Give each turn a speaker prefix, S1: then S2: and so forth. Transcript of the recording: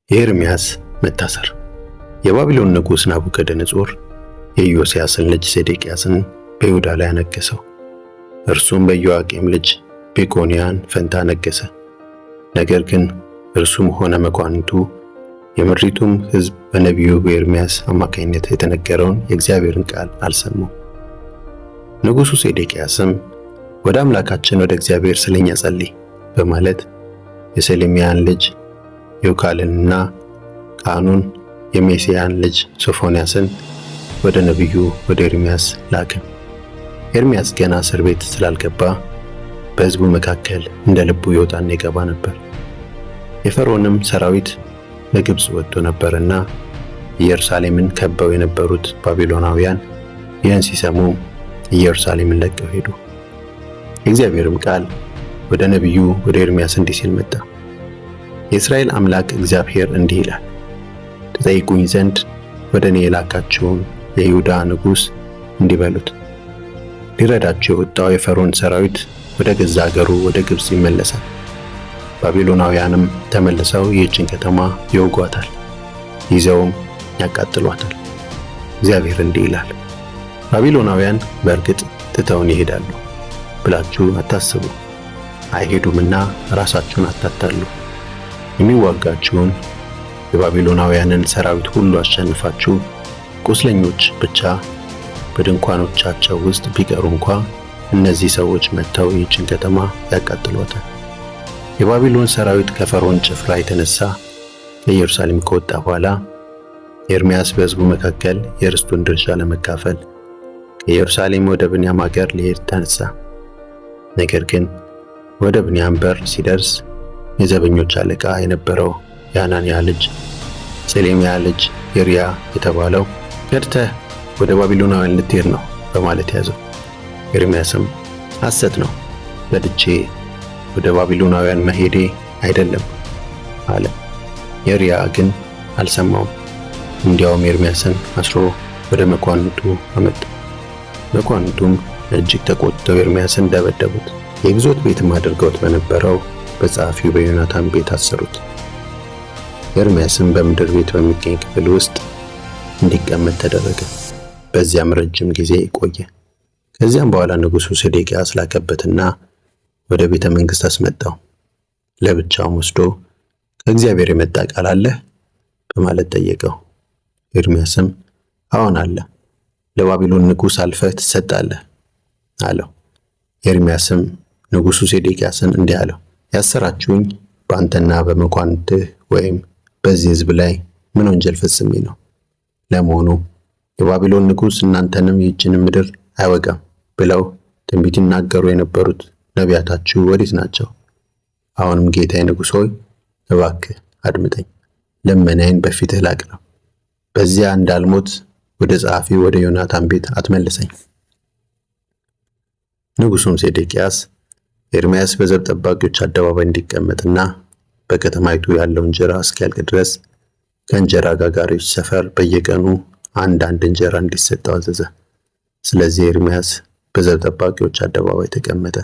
S1: የኤርምያስ መታሰር። የባቢሎን ንጉሥ ናቡከደነጾር የኢዮስያስን ልጅ ሴዴቅያስን በይሁዳ ላይ አነገሰው። እርሱም በኢዮአቄም ልጅ በኮንያን ፈንታ ነገሰ። ነገር ግን እርሱም ሆነ መኳንንቱ የምድሪቱም ሕዝብ በነቢዩ በኤርምያስ አማካኝነት የተነገረውን የእግዚአብሔርን ቃል አልሰሙም። ንጉሡ ሴዴቅያስም ወደ አምላካችን ወደ እግዚአብሔር ስለኛ ጸልይ በማለት የሰሌምያን ልጅ ዮካልንና ካህኑን የሜስያን ልጅ ሶፎንያስን ወደ ነቢዩ ወደ ኤርምያስ ላከ። ኤርምያስ ገና እስር ቤት ስላልገባ በሕዝቡ መካከል እንደ ልቡ ይወጣና ይገባ ነበር። የፈርዖንም ሰራዊት ለግብፅ ወጥቶ ነበርና ኢየሩሳሌምን ከበው የነበሩት ባቢሎናውያን ይህን ሲሰሙ ኢየሩሳሌምን ለቀው ሄዱ። የእግዚአብሔርም ቃል ወደ ነቢዩ ወደ ኤርምያስ እንዲህ ሲል መጣ። የእስራኤል አምላክ እግዚአብሔር እንዲህ ይላል፣ ትጠይቁኝ ዘንድ ወደ እኔ የላካችሁን የይሁዳ ንጉሥ እንዲህ በሉት፣ ሊረዳችሁ የወጣው የፈርዖን ሰራዊት ወደ ገዛ አገሩ ወደ ግብፅ ይመለሳል። ባቢሎናውያንም ተመልሰው ይህችን ከተማ ይወጓታል፣ ይዘውም ያቃጥሏታል። እግዚአብሔር እንዲህ ይላል፣ ባቢሎናውያን በእርግጥ ትተውን ይሄዳሉ ብላችሁ አታስቡ፣ አይሄዱምና ራሳችሁን አታታሉ። የሚዋጋችሁን የባቢሎናውያንን ሰራዊት ሁሉ አሸንፋችሁ ቁስለኞች ብቻ በድንኳኖቻቸው ውስጥ ቢቀሩ እንኳ እነዚህ ሰዎች መጥተው ይህችን ከተማ ያቃጥሏታል። የባቢሎን ሰራዊት ከፈርዖን ጭፍራ የተነሳ ከኢየሩሳሌም ከወጣ በኋላ ኤርምያስ በሕዝቡ መካከል የርስቱን ድርሻ ለመካፈል ከኢየሩሳሌም ወደ ብንያም አገር ሊሄድ ተነሳ። ነገር ግን ወደ ብንያም በር ሲደርስ የዘበኞች አለቃ የነበረው የሐናንያ ልጅ ሰሌምያ ልጅ የሪያ የተባለው ከድተህ ወደ ባቢሎናውያን ልትሄድ ነው በማለት ያዘው። ኤርምያስም ሐሰት ነው፣ በድቼ ወደ ባቢሎናውያን መሄዴ አይደለም አለ። የሪያ ግን አልሰማውም። እንዲያውም ኤርምያስን አስሮ ወደ መኳንንቱ አመጣ። መኳንንቱም እጅግ ተቆጥተው ኤርምያስን ደበደቡት። የግዞት ቤትም አድርገውት በነበረው በጸሐፊው በዮናታን ቤት አሰሩት። ኤርምያስም በምድር ቤት በሚገኝ ክፍል ውስጥ እንዲቀመጥ ተደረገ። በዚያም ረጅም ጊዜ ቆየ። ከዚያም በኋላ ንጉሡ ሴዴቅያስ ላከበትና ወደ ቤተ መንግሥት አስመጣው። ለብቻውም ወስዶ ከእግዚአብሔር የመጣ ቃል አለህ በማለት ጠየቀው። ኤርምያስም አዎን አለ፣ ለባቢሎን ንጉሥ አልፈህ ትሰጣለህ አለው። ኤርምያስም ንጉሡ ሴዴቅያስን እንዲህ አለው፣ ያሰራችሁኝ በአንተና በመኳንንትህ ወይም በዚህ ሕዝብ ላይ ምን ወንጀል ፈጽሜ ነው? ለመሆኑ የባቢሎን ንጉሥ እናንተንም ይህችንም ምድር አይወጋም ብለው ትንቢት ይናገሩ የነበሩት ነቢያታችሁ ወዴት ናቸው? አሁንም ጌታዬ ንጉሥ ሆይ እባክህ አድምጠኝ፣ ልመናዬን በፊትህ ላቅርብ። በዚያ እንዳልሞት ወደ ጸሐፊ ወደ ዮናታን ቤት አትመልሰኝ። ንጉሡም ሴዴቅያስ ኤርምያስ በዘብ ጠባቂዎች አደባባይ እንዲቀመጥና በከተማይቱ ያለው እንጀራ እስኪያልቅ ድረስ ከእንጀራ ጋጋሪዎች ሰፈር በየቀኑ አንድ እንጀራ እንዲሰጠው አዘዘ። ስለዚህ ኤርምያስ በዘብ ጠባቂዎች አደባባይ ተቀመጠ።